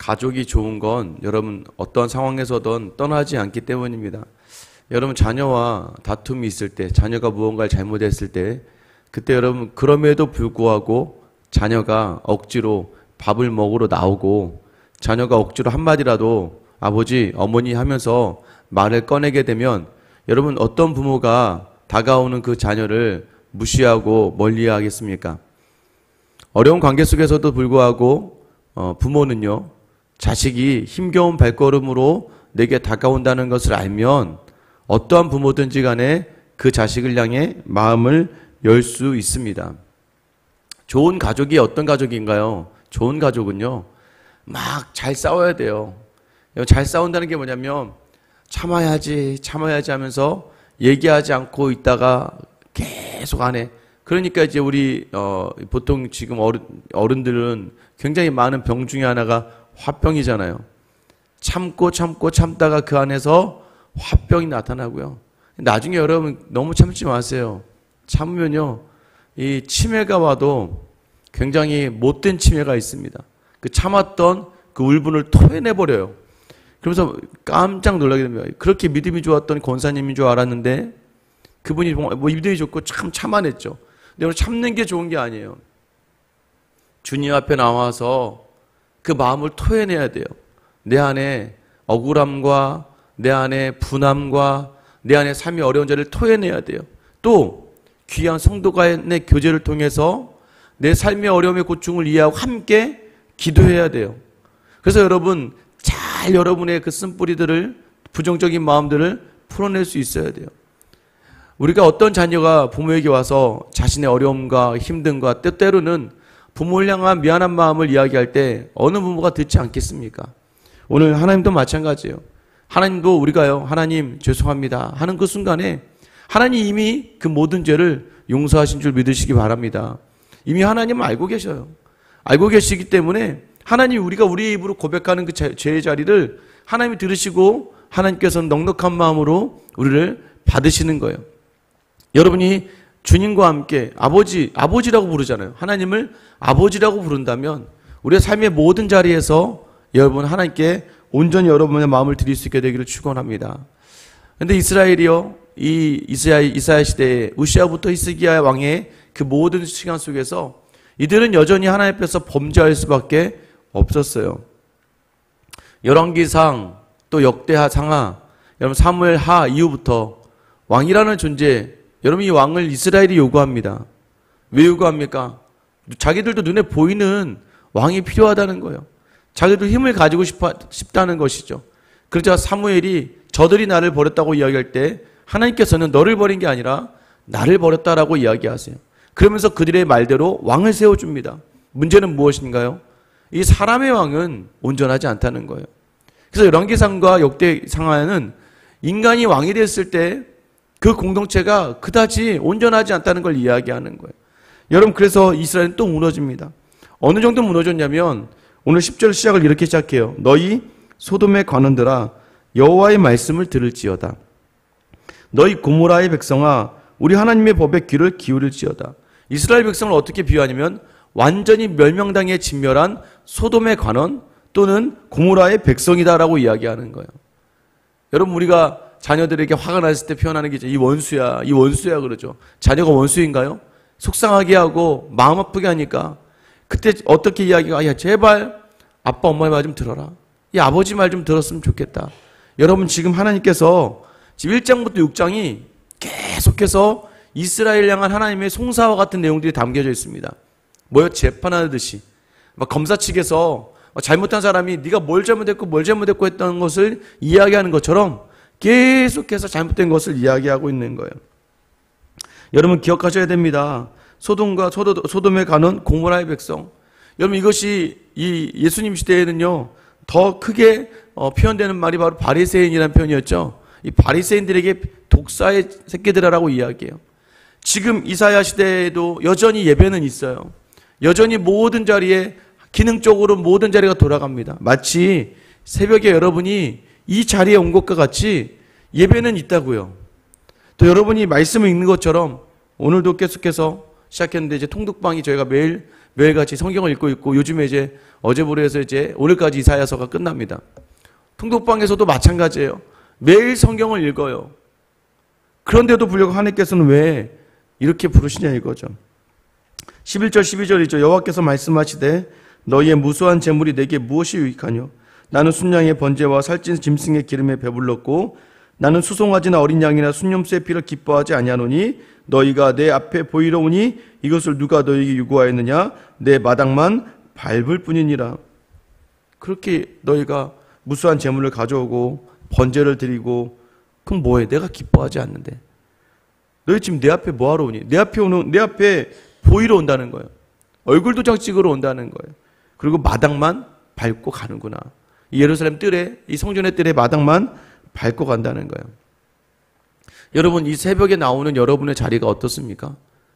가족이 좋은 건 여러분 어떤 상황에서든 떠나지 않기 때문입니다. 여러분 자녀와 다툼이 있을 때, 자녀가 무언가를 잘못했을 때, 그때 여러분 그럼에도 불구하고 자녀가 억지로 밥을 먹으러 나오고 자녀가 억지로 한마디라도 아버지, 어머니 하면서 말을 꺼내게 되면 여러분 어떤 부모가 다가오는 그 자녀를 무시하고 멀리하겠습니까? 어려운 관계 속에서도 불구하고 부모는요, 자식이 힘겨운 발걸음으로 내게 다가온다는 것을 알면 어떠한 부모든지 간에 그 자식을 향해 마음을 열 수 있습니다. 좋은 가족이 어떤 가족인가요? 좋은 가족은요, 막 잘 싸워야 돼요. 잘 싸운다는 게 뭐냐면 참아야지 하면서 얘기하지 않고 있다가 계속 안 해. 그러니까 이제 우리 보통 지금 어른들은 굉장히 많은 병 중에 하나가 화병이잖아요. 참다가 그 안에서 화병이 나타나고요. 나중에 여러분 너무 참지 마세요. 참으면요, 이 치매가 와도 굉장히 못된 치매가 있습니다. 그 참았던 그 울분을 토해내버려요. 그러면서 깜짝 놀라게 됩니다. 그렇게 믿음이 좋았던 권사님인 줄 알았는데 그분이 뭐 믿음이 좋고 참 참아냈죠. 근데 오늘 참는 게 좋은 게 아니에요. 주님 앞에 나와서 그 마음을 토해내야 돼요. 내 안에 억울함과 내 안에 분함과 내 안에 삶이 어려운 자를 토해내야 돼요. 또 귀한 성도 간의 교제를 통해서 내 삶의 어려움의 고충을 이해하고 함께 기도해야 돼요. 그래서 여러분 잘 여러분의 그 쓴뿌리들을, 부정적인 마음들을 풀어낼 수 있어야 돼요. 우리가 어떤 자녀가 부모에게 와서 자신의 어려움과 힘듦과 때때로는 부모를 향한 미안한 마음을 이야기할 때 어느 부모가 듣지 않겠습니까? 오늘 하나님도 마찬가지예요. 하나님도 우리가요, 하나님 죄송합니다 하는 그 순간에 하나님 이미 그 모든 죄를 용서하신 줄 믿으시기 바랍니다. 이미 하나님은 알고 계셔요. 알고 계시기 때문에 하나님, 우리가 우리의 입으로 고백하는 그 죄의 자리를 하나님이 들으시고 하나님께서는 넉넉한 마음으로 우리를 받으시는 거예요. 여러분이 주님과 함께 아버지라고 부르잖아요. 하나님을 아버지라고 부른다면 우리의 삶의 모든 자리에서 여러분 하나님께 온전히 여러분의 마음을 드릴 수 있게 되기를 축원합니다. 그런데 이스라엘이요, 이 이사야 시대에 우시아부터 히스기야 왕의 그 모든 시간 속에서 이들은 여전히 하나님 앞에서 범죄할 수밖에 없었어요. 열왕기상 또 역대하 상하, 여러분 사무엘하 이후부터 왕이라는 존재, 여러분 이 왕을 이스라엘이 요구합니다. 왜 요구합니까? 자기들도 눈에 보이는 왕이 필요하다는 거예요. 자기들 힘을 가지고 싶다는 것이죠. 그러자 사무엘이 저들이 나를 버렸다고 이야기할 때 하나님께서는 너를 버린 게 아니라 나를 버렸다라고 이야기하세요. 그러면서 그들의 말대로 왕을 세워줍니다. 문제는 무엇인가요? 이 사람의 왕은 온전하지 않다는 거예요. 그래서 열왕기상과 역대상하에는 인간이 왕이 됐을 때 그 공동체가 그다지 온전하지 않다는 걸 이야기하는 거예요. 여러분, 그래서 이스라엘은 또 무너집니다. 어느 정도 무너졌냐면 오늘 10절 시작을 이렇게 시작해요. 너희 소돔의 관원들아, 여호와의 말씀을 들을지어다. 너희 고모라의 백성아, 우리 하나님의 법에 귀를 기울일지어다. 이스라엘 백성을 어떻게 비유하냐면 완전히 멸명당해 진멸한 소돔의 관원 또는 고모라의 백성이다라고 이야기하는 거예요. 여러분, 우리가 자녀들에게 화가 났을 때 표현하는 게 이제 이 원수야 그러죠. 자녀가 원수인가요? 속상하게 하고 마음 아프게 하니까 그때 어떻게 이야기가, 야 제발 아빠 엄마의 말 좀 들어라. 이 아버지 말 좀 들었으면 좋겠다. 여러분, 지금 하나님께서 지금 1장부터 6장이 계속해서 이스라엘 향한 하나님의 송사와 같은 내용들이 담겨져 있습니다. 뭐요? 재판하듯이 막 검사 측에서 잘못한 사람이 네가 뭘 잘못했고 했던 것을 이야기하는 것처럼 계속해서 잘못된 것을 이야기하고 있는 거예요. 여러분 기억하셔야 됩니다. 소돔에 가는 고모라의 백성. 여러분, 이것이 이 예수님 시대에는요 더 크게 표현되는 말이 바로 바리새인이라는 표현이었죠. 이 바리새인들에게 독사의 새끼들이라고 이야기해요. 지금 이사야 시대에도 여전히 예배는 있어요. 여전히 모든 자리에 기능적으로 모든 자리가 돌아갑니다. 마치 새벽에 여러분이 이 자리에 온 것과 같이 예배는 있다고요. 또 여러분이 말씀을 읽는 것처럼 오늘도 계속해서 시작했는데 이제 통독방이 저희가 매일 매일같이 성경을 읽고 있고 요즘에 이제 어제부로 해서 이제 오늘까지 이사야서가 끝납니다. 통독방에서도 마찬가지예요. 매일 성경을 읽어요. 그런데도 불구하고 하나님께서는 왜 이렇게 부르시냐 이거죠. 11절 12절이죠. 여호와께서 말씀하시되 너희의 무수한 재물이 내게 무엇이 유익하뇨? 나는 순양의 번제와 살찐 짐승의 기름에 배불렀고 나는 수송아지나 어린 양이나 순념수의 피를 기뻐하지 아니하노니 너희가 내 앞에 보이러 오니 이것을 누가 너희에게 요구하였느냐? 내 마당만 밟을 뿐이니라. 그렇게 너희가 무수한 재물을 가져오고 번제를 드리고 그럼 뭐해? 내가 기뻐하지 않는데 너희 지금 내 앞에 뭐하러 오니? 내 앞에 보이러 온다는 거예요. 얼굴 도장 찍으러 온다는 거예요. 그리고 마당만 밟고 가는구나. 이 예루살렘 뜰에, 이 성전의 뜰에 마당만 밟고 간다는 거예요. 여러분, 이 새벽에 나오는 여러분의 자리가 어떻습니까?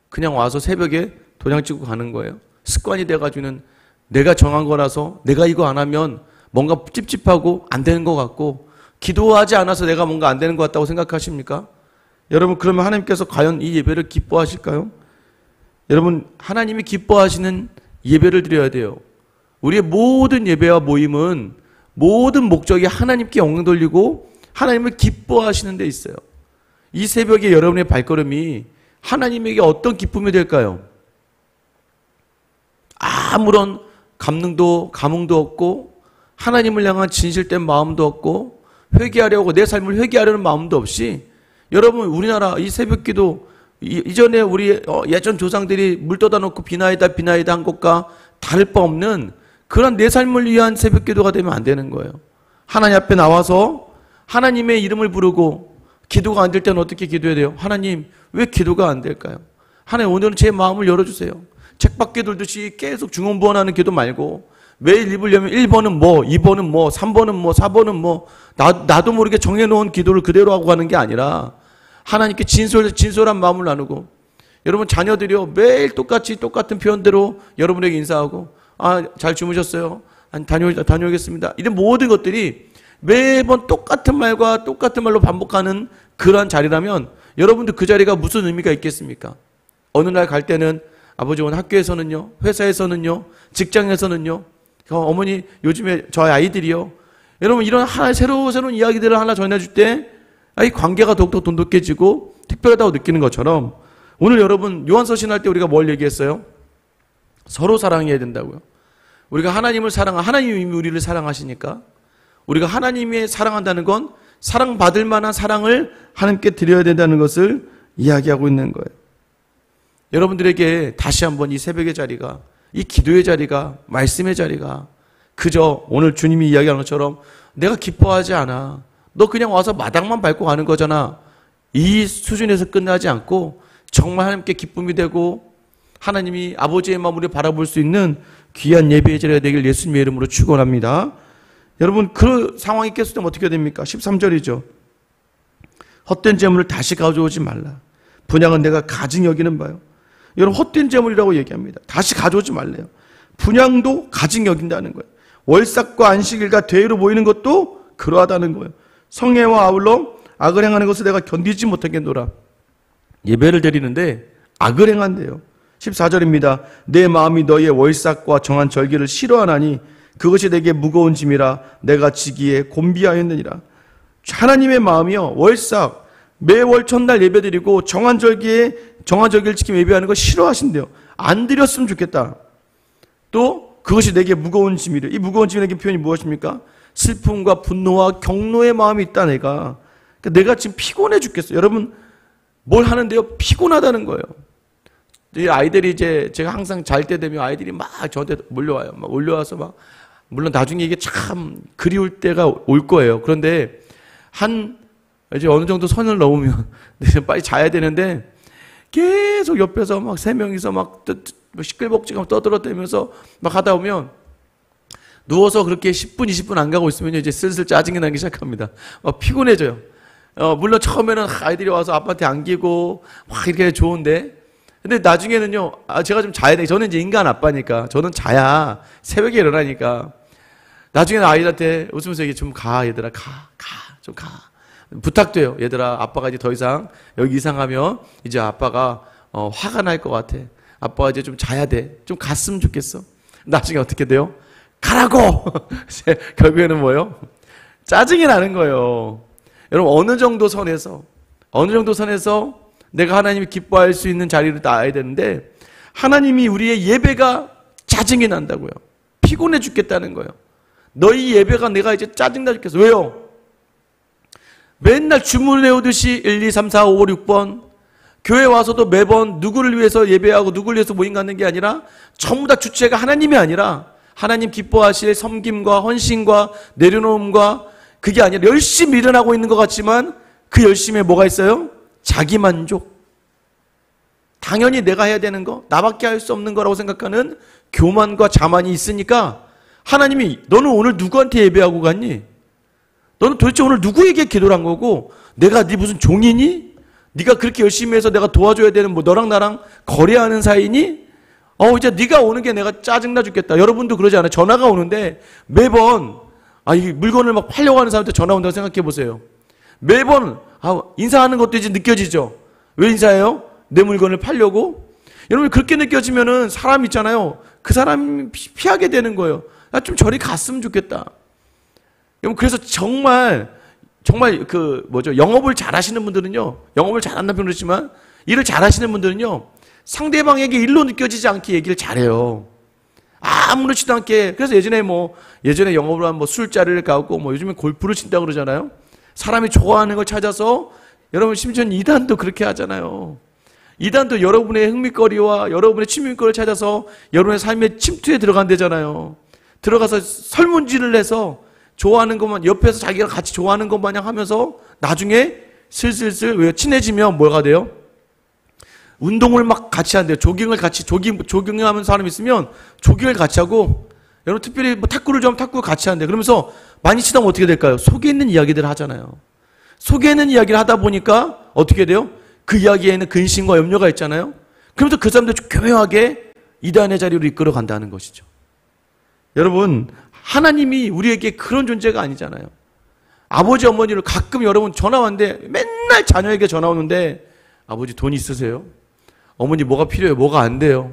그냥 와서 새벽에 도장 찍고 가는 거예요. 습관이 돼가지고는 내가 정한 거라서 내가 이거 안 하면 뭔가 찝찝하고 안 되는 것 같고 기도하지 않아서 내가 뭔가 안 되는 것 같다고 생각하십니까? 여러분, 그러면 하나님께서 과연 이 예배를 기뻐하실까요? 여러분, 하나님이 기뻐하시는 예배를 드려야 돼요. 우리의 모든 예배와 모임은 모든 목적이 하나님께 영광 돌리고 하나님을 기뻐하시는 데 있어요. 이 새벽에 여러분의 발걸음이 하나님에게 어떤 기쁨이 될까요? 아무런 감흥도 없고 하나님을 향한 진실된 마음도 없고 회개하려고 내 삶을 회개하려는 마음도 없이 여러분 우리나라 이 새벽기도 이전에 우리 예전 조상들이 물 떠다 놓고 비나이다 한 것과 다를 바 없는 그런 내 삶을 위한 새벽기도가 되면 안 되는 거예요. 하나님 앞에 나와서 하나님의 이름을 부르고 기도가 안 될 때는 어떻게 기도해야 돼요? 하나님 왜 기도가 안 될까요? 하나님 오늘은 제 마음을 열어주세요. 책밖에 돌듯이 계속 중언부언하는 기도 말고 매일 입으려면 1번은 뭐 2번은 뭐 3번은 뭐 4번은 뭐 나도 모르게 정해놓은 기도를 그대로 하고 가는 게 아니라 하나님께 진솔한 마음을 나누고 여러분 자녀들이요 매일 똑같은 표현대로 여러분에게 인사하고 잘 주무셨어요? 다녀오겠습니다. 이런 모든 것들이 매번 똑같은 말로 반복하는 그러한 자리라면 여러분들 그 자리가 무슨 의미가 있겠습니까? 어느 날 갈 때는 아버지 오늘 학교에서는요, 회사에서는요, 직장에서는요, 어머니 요즘에 저희 아이들이요. 여러분 이런 하나 새로운 이야기들을 하나 전해줄 때 이 관계가 더욱더 돈독해지고 특별하다고 느끼는 것처럼 오늘 여러분 요한서 신할 때 우리가 뭘 얘기했어요? 서로 사랑해야 된다고요. 우리가 하나님을 하나님이 우리를 사랑하시니까 우리가 하나님이 사랑한다는 건 사랑받을 만한 사랑을 하나님께 드려야 된다는 것을 이야기하고 있는 거예요. 여러분들에게 다시 한번 이 새벽의 자리가, 이 기도의 자리가, 말씀의 자리가 그저 오늘 주님이 이야기하는 것처럼 내가 기뻐하지 않아. 너 그냥 와서 마당만 밟고 가는 거잖아. 이 수준에서 끝나지 않고 정말 하나님께 기쁨이 되고 하나님이 아버지의 마음으로 바라볼 수 있는 귀한 예배의 자리가 되길 예수님의 이름으로 축원합니다. 여러분 그 상황이 깼을 때 어떻게 됩니까? 13절이죠. 헛된 재물을 다시 가져오지 말라. 분양은 내가 가증 여기는 바요. 여러분 헛된 재물이라고 얘기합니다. 다시 가져오지 말래요. 분양도 가증 여긴다는 거예요. 월삭과 안식일과 대회로 모이는 것도 그러하다는 거예요. 성례와 아울러 악을 행하는 것을 내가 견디지 못하겠노라. 예배를 드리는데 악을 행한대요. 14절입니다. 내 마음이 너희의 월삭과 정한 절기를 싫어하나니 그것이 내게 무거운 짐이라 내가 지기에 곤비하였느니라. 하나님의 마음이요 월삭 매월 첫날 예배드리고 정한 절기를 지키며 예배하는 거 싫어하신대요. 안 드렸으면 좋겠다. 또 그것이 내게 무거운 짐이래. 이 무거운 짐이라는 표현이 무엇입니까? 슬픔과 분노와 경노의 마음이 있다 내가. 그러니까 내가 지금 피곤해 죽겠어요. 여러분 뭘 하는데요? 피곤하다는 거예요. 이 아이들이 이제 제가 항상 잘 때 되면 아이들이 막 저한테 몰려와요. 막 몰려와서 막 물론 나중에 이게 참 그리울 때가 올 거예요. 그런데 이제 어느 정도 선을 넘으면 빨리 자야 되는데 계속 옆에서 막 세 명이서 막 시끌벅적하고 떠들어대면서 막 하다 보면 누워서 그렇게 10분, 20분 안 가고 있으면 이제 슬슬 짜증이 나기 시작합니다. 막 피곤해져요. 물론 처음에는 아이들이 와서 아빠한테 안기고 막 이렇게 좋은데 근데 나중에는요, 제가 좀 자야 돼. 저는 이제 인간 아빠니까 저는 자야 새벽에 일어나니까 나중에는 아이들한테 웃으면서 얘기 좀 가, 얘들아, 좀 가. 부탁돼요. 얘들아, 아빠가 이제 더 이상 여기 이상하면 이제 아빠가 화가 날 것 같아. 아빠가 이제 좀 자야 돼. 좀 갔으면 좋겠어. 나중에 어떻게 돼요? 가라고! 결국에는 뭐예요? 짜증이 나는 거예요. 여러분, 어느 정도 선에서 내가 하나님이 기뻐할 수 있는 자리를 놔야 되는데, 하나님이 우리의 예배가 짜증이 난다고요. 피곤해 죽겠다는 거예요. 너희 예배가 내가 이제 짜증나 죽겠어. 왜요? 맨날 주문을 외우듯이 1, 2, 3, 4, 5, 6번 교회 와서도 매번 누구를 위해서 예배하고 누구를 위해서 모임 갖는 게 아니라 전부 다 주체가 하나님이 아니라 하나님 기뻐하실 섬김과 헌신과 내려놓음과 그게 아니라 열심히 일어나고 있는 것 같지만 그 열심에 뭐가 있어요? 자기만족. 당연히 내가 해야 되는 거, 나밖에 할 수 없는 거라고 생각하는 교만과 자만이 있으니까 하나님이 너는 오늘 누구한테 예배하고 갔니? 너는 도대체 오늘 누구에게 기도를 한 거고 내가 네 무슨 종이니? 네가 그렇게 열심히 해서 내가 도와줘야 되는 뭐 너랑 나랑 거래하는 사이니? 이제 네가 오는 게 내가 짜증나 죽겠다. 여러분도 그러지 않아요? 전화가 오는데 매번 이 물건을 막 팔려고 하는 사람한테 전화 온다고 생각해 보세요. 매번 인사하는 것도 이제 느껴지죠. 왜 인사해요? 내 물건을 팔려고? 여러분 그렇게 느껴지면은 사람 있잖아요. 그 사람이 피하게 되는 거예요. 나 좀 저리 갔으면 좋겠다. 여러분 그래서 정말 영업을 잘하시는 분들은요. 영업을 잘한다는 표현을 했지만 일을 잘하시는 분들은요. 상대방에게 일로 느껴지지 않게 얘기를 잘해요. 아무렇지도 않게. 그래서 예전에 영업을 하면 술자리를 가고 요즘에 골프를 친다고 그러잖아요. 사람이 좋아하는 걸 찾아서 여러분 심지어 이단도 그렇게 하잖아요. 이단도 여러분의 흥미거리와 여러분의 취미거리를 찾아서 여러분의 삶의 침투에 들어간대잖아요. 들어가서 설문지를 내서 좋아하는 것만 옆에서 자기가 같이 좋아하는 것 마냥 하면서 나중에 슬슬슬 친해지면 뭐가 돼요? 운동을 막 같이 한대요. 조깅하는 사람이 있으면 조깅을 같이 하고 여러분 특별히 탁구를 좋아하면 탁구 같이 한대요. 그러면서 많이 치다 보면 어떻게 될까요? 속에 있는 이야기들을 하잖아요. 속에 있는 이야기를 하다 보니까 어떻게 돼요? 그 이야기에는 근심과 염려가 있잖아요. 그러면서 그 사람들 교묘하게 이단의 자리로 이끌어 간다는 것이죠. 여러분 하나님이 우리에게 그런 존재가 아니잖아요. 아버지 어머니를 가끔 여러분 전화 왔는데 맨날 자녀에게 전화 오는데 아버지 돈 있으세요? 어머니 뭐가 필요해요? 뭐가 안 돼요?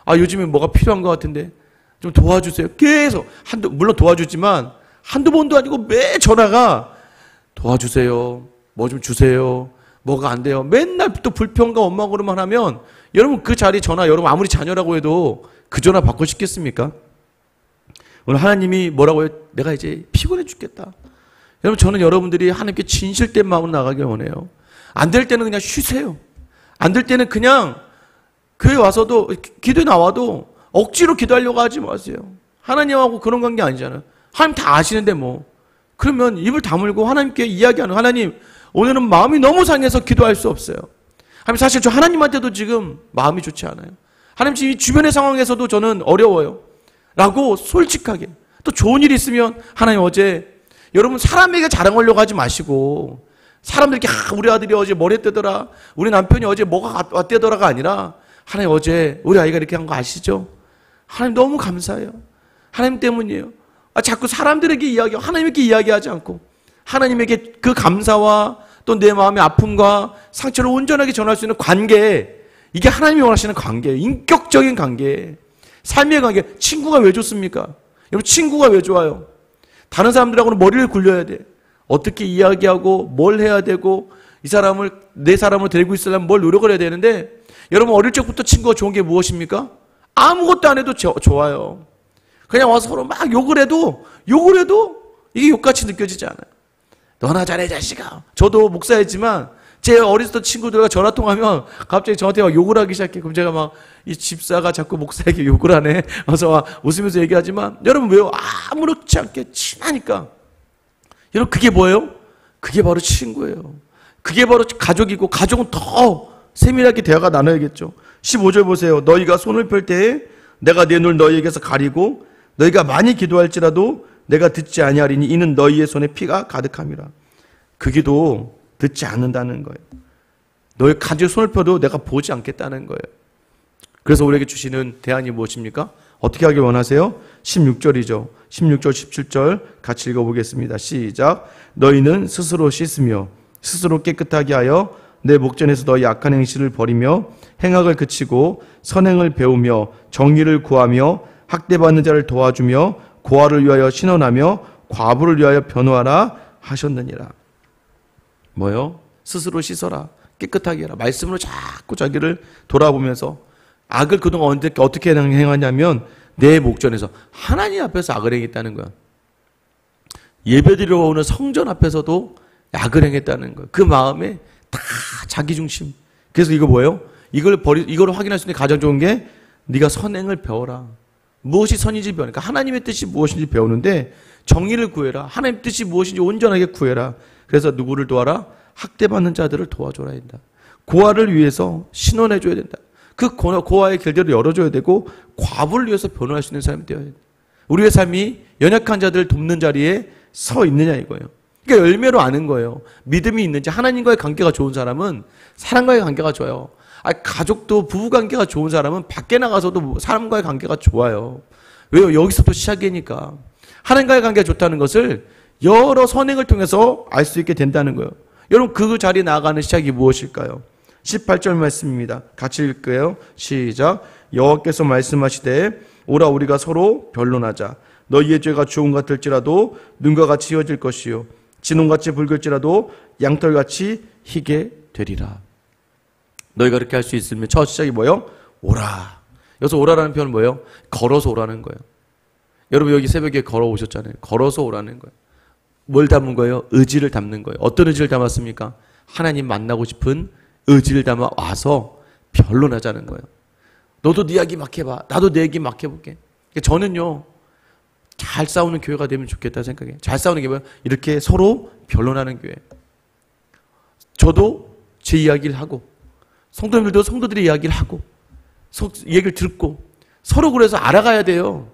요즘에 뭐가 필요한 것 같은데 좀 도와주세요. 계속 물론 도와주지만 한두 번도 아니고 매 전화가 도와주세요. 뭐 좀 주세요. 뭐가 안 돼요. 맨날 또 불평과 원망으로만 하면 여러분 그 자리 전화 여러분 아무리 자녀라고 해도 그 전화 받고 싶겠습니까? 오늘 하나님이 뭐라고 해요? 내가 이제 피곤해 죽겠다. 여러분 저는 여러분들이 하나님께 진실된 마음으로 나가길 원해요. 안 될 때는 그냥 쉬세요. 안 될 때는 그냥 교회 와서도 기도에 나와도 억지로 기도하려고 하지 마세요. 하나님하고 그런 관계 아니잖아요. 하나님 다 아시는데 그러면 입을 다물고 하나님께 이야기하는 하나님 오늘은 마음이 너무 상해서 기도할 수 없어요. 하나님 사실 저 하나님한테도 지금 마음이 좋지 않아요. 하나님 지금 이 주변의 상황에서도 저는 어려워요. 라고 솔직하게 또 좋은 일이 있으면 하나님 어제 여러분 사람에게 자랑하려고 하지 마시고 사람들께 우리 아들이 어제 뭘 했대더라 우리 남편이 어제 뭐가 왔대더라가 아니라 하나님 어제 우리 아이가 이렇게 한 거 아시죠? 하나님 너무 감사해요. 하나님 때문이에요. 자꾸 사람들에게 이야기하고 하나님에게 이야기하지 않고 하나님에게 그 감사와 또 내 마음의 아픔과 상처를 온전하게 전할 수 있는 관계 이게 하나님이 원하시는 관계예요. 인격적인 관계 삶의 관계. 친구가 왜 좋습니까? 여러분 친구가 왜 좋아요? 다른 사람들하고는 머리를 굴려야 돼. 어떻게 이야기하고 뭘 해야 되고 내 사람을 데리고 있으려면 뭘 노력을 해야 되는데 여러분 어릴 적부터 친구가 좋은 게 무엇입니까? 아무것도 안 해도 좋아요. 그냥 와서 서로 막 욕을 해도 이게 욕같이 느껴지지 않아요. 너나 잘해 자식아. 저도 목사였지만 제 어렸을 때 친구들과 전화 통화하면 갑자기 저한테 막 욕을 하기 시작해. 그럼 제가 막 이 집사가 자꾸 목사에게 욕을 하네. 그래서 막 웃으면서 얘기하지만 여러분 왜요? 아무렇지 않게 친하니까. 여러분 그게 뭐예요? 그게 바로 친구예요. 그게 바로 가족이고 가족은 더 세밀하게 대화가 나눠야겠죠. 15절 보세요. 너희가 손을 펼 때에 내가 내 눈을 너희에게서 가리고 너희가 많이 기도할지라도 내가 듣지 아니하리니 이는 너희의 손에 피가 가득함이라. 그 기도 듣지 않는다는 거예요. 너희 가지고 손을 펴도 내가 보지 않겠다는 거예요. 그래서 우리에게 주시는 대안이 무엇입니까? 어떻게 하길 원하세요? 16절이죠. 16절, 17절 같이 읽어보겠습니다. 시작. 너희는 스스로 씻으며 스스로 깨끗하게 하여 내 목전에서 너희 악한 행실을 버리며 행악을 그치고 선행을 배우며 정의를 구하며 학대받는 자를 도와주며 고아를 위하여 신원하며 과부를 위하여 변호하라 하셨느니라. 뭐요? 스스로 씻어라. 깨끗하게 해라. 말씀으로 자꾸 자기를 돌아보면서 악을 그동안 어떻게 행하냐면 내 목전에서 하나님 앞에서 악을 행했다는 거야. 예배드리러 오는 성전 앞에서도 악을 행했다는 거야. 그 마음에 다 자기 중심. 그래서 이거 뭐예요? 이걸 확인할 수 있는 가장 좋은 게 네가 선행을 배워라. 무엇이 선인지 배우니까 하나님의 뜻이 무엇인지 배우는데 정의를 구해라. 하나님의 뜻이 무엇인지 온전하게 구해라. 그래서 누구를 도와라? 학대받는 자들을 도와줘야 된다. 고아를 위해서 신원해줘야 된다. 그 고아의 길들을 열어줘야 되고 과부를 위해서 변호할 수 있는 사람이 되어야 된다. 우리의 삶이 연약한 자들을 돕는 자리에 서 있느냐 이거예요. 그러니까 열매로 아는 거예요. 믿음이 있는지. 하나님과의 관계가 좋은 사람은 사람과의 관계가 좋아요. 가족도 부부관계가 좋은 사람은 밖에 나가서도 사람과의 관계가 좋아요. 왜요? 여기서부터 시작이니까. 하나님과의 관계가 좋다는 것을 여러 선행을 통해서 알 수 있게 된다는 거예요. 여러분 그 자리에 나아가는 시작이 무엇일까요? 18절 말씀입니다. 같이 읽을게요. 시작. 여호와께서 말씀하시되 오라 우리가 서로 변론하자. 너희의 죄가 주홍 같을지라도 눈과 같이 희어질 것이요 진홍같이 붉을지라도 양털같이 희게 되리라. 너희가 그렇게 할 수 있으면 첫 시작이 뭐예요? 오라. 여기서 오라라는 표현은 뭐예요? 걸어서 오라는 거예요. 여러분 여기 새벽에 걸어오셨잖아요. 걸어서 오라는 거예요. 뭘 담은 거예요? 의지를 담는 거예요. 어떤 의지를 담았습니까? 하나님 만나고 싶은 의지를 담아 와서 변론하자는 거예요. 너도 네 이야기 막 해봐. 나도 내 얘기 막 해볼게. 저는요 잘 싸우는 교회가 되면 좋겠다 생각해요. 잘 싸우는 게 뭐예요? 이렇게 서로 변론하는 교회. 저도 제 이야기를 하고 성도님들도 성도들의 이야기를 하고 얘기를 듣고 서로 그래서 알아가야 돼요.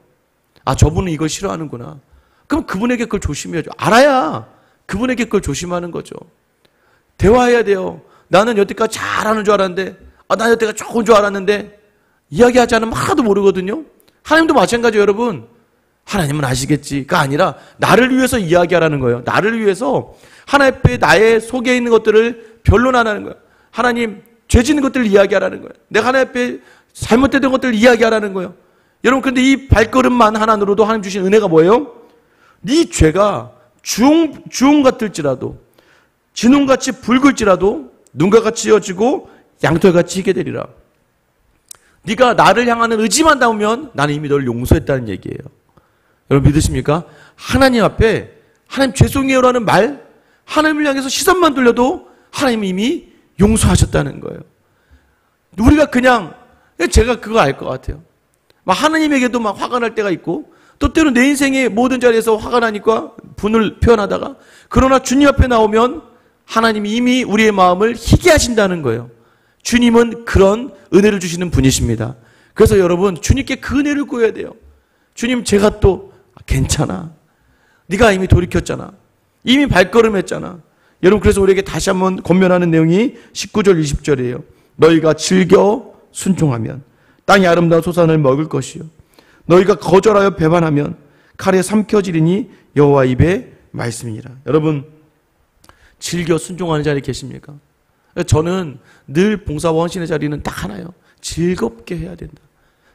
아 저분은 이걸 싫어하는구나. 그럼 그분에게 그걸 조심해야죠. 알아야 그분에게 그걸 조심하는 거죠. 대화해야 돼요. 나는 여태까지 잘하는 줄 알았는데 나 여태까지 좋은 줄 알았는데 이야기하지 않으면 하나도 모르거든요. 하나님도 마찬가지예요. 여러분 하나님은 아시겠지가 아니라 나를 위해서 이야기하라는 거예요. 나를 위해서 하나님 앞에 나의 속에 있는 것들을 변론하라는 거예요. 하나님 죄 짓는 것들을 이야기하라는 거예요. 내가 하나님 앞에 잘못됐던 것들을 이야기하라는 거예요. 여러분 그런데 이 발걸음만 하나로도 하나님 주신 은혜가 뭐예요? 네 죄가 주홍 같을지라도 진홍같이 붉을지라도 눈과 같이 이어지고 양털같이 희게 되리라. 네가 나를 향하는 의지만 담으면 나는 이미 너를 용서했다는 얘기예요. 여러분 믿으십니까? 하나님 앞에 하나님 죄송해요라는 말 하나님을 향해서 시선만 돌려도 하나님이 이미 용서하셨다는 거예요. 우리가 그냥 제가 그거 알 것 같아요. 막 하나님에게도 막 화가 날 때가 있고 또 때로 내 인생의 모든 자리에서 화가 나니까 분을 표현하다가 그러나 주님 앞에 나오면 하나님이 이미 우리의 마음을 희게 하신다는 거예요. 주님은 그런 은혜를 주시는 분이십니다. 그래서 여러분 주님께 그 은혜를 구해야 돼요. 주님 제가 또 괜찮아. 네가 이미 돌이켰잖아. 이미 발걸음했잖아. 여러분 그래서 우리에게 다시 한번 권면하는 내용이 19절 20절이에요. 너희가 즐겨 순종하면 땅의 아름다운 소산을 먹을 것이요 너희가 거절하여 배반하면 칼에 삼켜지리니 여호와 입의 말씀이니라. 여러분 즐겨 순종하는 자리에 계십니까? 저는 늘 봉사와 헌신의 자리는 딱 하나요. 즐겁게 해야 된다.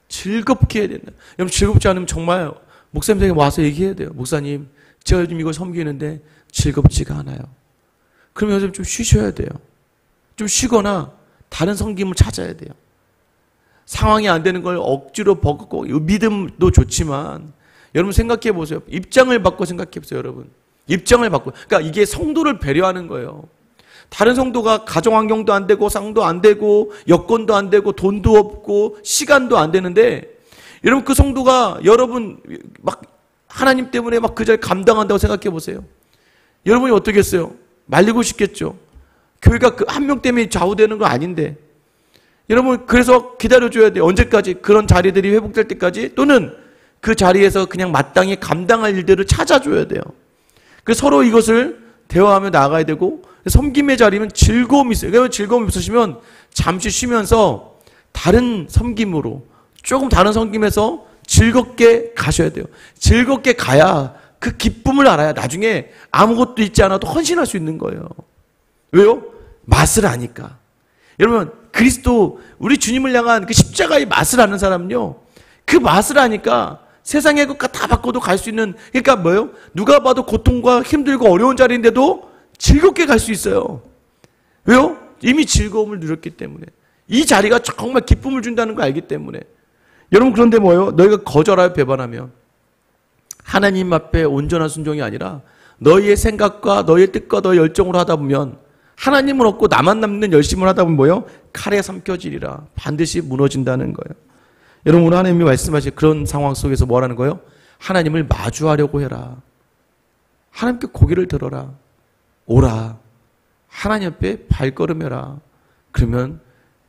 즐겁게 해야 된다. 여러분 즐겁지 않으면 정말 목사님에게 와서 얘기해야 돼요. 목사님 제가 요즘 이걸 섬기는데 즐겁지가 않아요. 그러면 요즘 좀 쉬셔야 돼요. 좀 쉬거나 다른 섬김을 찾아야 돼요. 상황이 안 되는 걸 억지로 벗고 믿음도 좋지만 여러분 생각해 보세요. 입장을 바꿔 생각해 보세요. 여러분 입장을 바꿔. 그러니까 이게 성도를 배려하는 거예요. 다른 성도가 가정 환경도 안 되고 상도 안 되고 여건도 안 되고 돈도 없고 시간도 안 되는데 여러분 그 성도가 여러분 막 하나님 때문에 막 그 자리 감당한다고 생각해 보세요. 여러분이 어떻겠어요? 말리고 싶겠죠. 교회가 그 한 명 때문에 좌우되는 거 아닌데 여러분 그래서 기다려줘야 돼요. 언제까지? 그런 자리들이 회복될 때까지 또는 그 자리에서 그냥 마땅히 감당할 일들을 찾아줘야 돼요. 그 서로 이것을 대화하며 나아가야 되고 섬김의 자리는 즐거움이 있어요. 즐거움이 없으시면 잠시 쉬면서 다른 섬김으로 조금 다른 섬김에서 즐겁게 가셔야 돼요. 즐겁게 가야 그 기쁨을 알아야 나중에 아무것도 있지 않아도 헌신할 수 있는 거예요. 왜요? 맛을 아니까. 여러분, 그리스도, 우리 주님을 향한 그 십자가의 맛을 아는 사람은요, 그 맛을 아니까 세상의 것과 다 바꿔도 갈 수 있는, 그러니까 뭐예요? 누가 봐도 고통과 힘들고 어려운 자리인데도 즐겁게 갈 수 있어요. 왜요? 이미 즐거움을 누렸기 때문에. 이 자리가 정말 기쁨을 준다는 걸 알기 때문에. 여러분, 그런데 뭐예요? 너희가 거절하여 배반하면 하나님 앞에 온전한 순종이 아니라 너희의 생각과 너희의 뜻과 너희의 열정으로 하다 보면 하나님은 없고 나만 남는 열심을 하다 보면 뭐예요? 칼에 삼켜지리라. 반드시 무너진다는 거예요. 여러분, 오늘 하나님이 말씀하신 그런 상황 속에서 뭐라는 거예요? 하나님을 마주하려고 해라. 하나님께 고개를 들어라. 오라. 하나님 앞에 발걸음해라. 그러면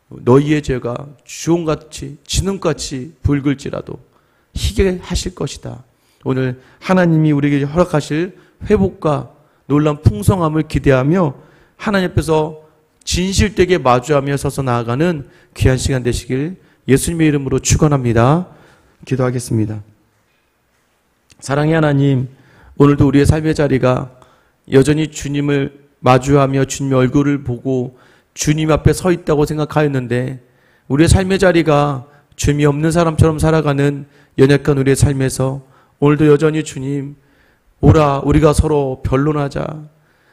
너희의 죄가 주홍같이 진흙같이 붉을지라도 희게 하실 것이다. 오늘 하나님이 우리에게 허락하실 회복과 놀라운 풍성함을 기대하며 하나님 앞에서 진실되게 마주하며 서서 나아가는 귀한 시간 되시길 예수님의 이름으로 축원합니다. 기도하겠습니다. 사랑의 하나님, 오늘도 우리의 삶의 자리가 여전히 주님을 마주하며 주님의 얼굴을 보고 주님 앞에 서 있다고 생각하였는데 우리의 삶의 자리가 주님이 없는 사람처럼 살아가는 연약한 우리의 삶에서 오늘도 여전히 주님, 오라, 우리가 서로 변론하자.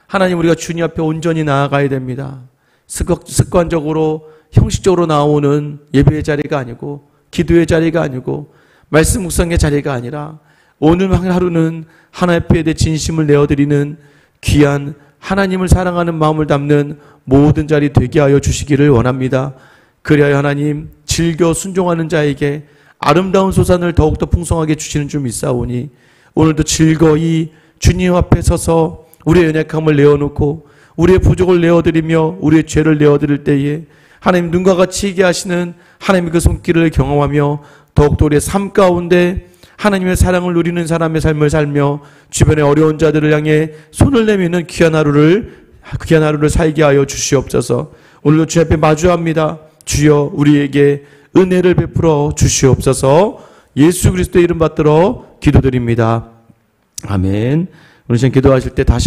하나님, 우리가 주님 앞에 온전히 나아가야 됩니다. 습관적으로 형식적으로 나오는 예배의 자리가 아니고 기도의 자리가 아니고 말씀 묵상의 자리가 아니라 오늘 하루는 하나님 앞에 진심을 내어드리는 귀한 하나님을 사랑하는 마음을 담는 모든 자리 되게 하여 주시기를 원합니다. 그리하여 하나님, 즐겨 순종하는 자에게 아름다운 소산을 더욱더 풍성하게 주시는 줄 믿사오니 오늘도 즐거이 주님 앞에 서서 우리의 연약함을 내어놓고 우리의 부족을 내어드리며 우리의 죄를 내어드릴 때에 하나님 눈과 같이 있게 하시는 하나님의 그 손길을 경험하며 더욱더 우리의 삶 가운데 하나님의 사랑을 누리는 사람의 삶을 살며 주변의 어려운 자들을 향해 손을 내미는 귀한 하루를 살게 하여 주시옵소서. 오늘도 주 앞에 마주합니다. 주여, 우리에게 은혜를 베풀어 주시옵소서. 예수 그리스도의 이름 받들어 기도드립니다. 아멘. 오늘 시간 기도하실 때 다시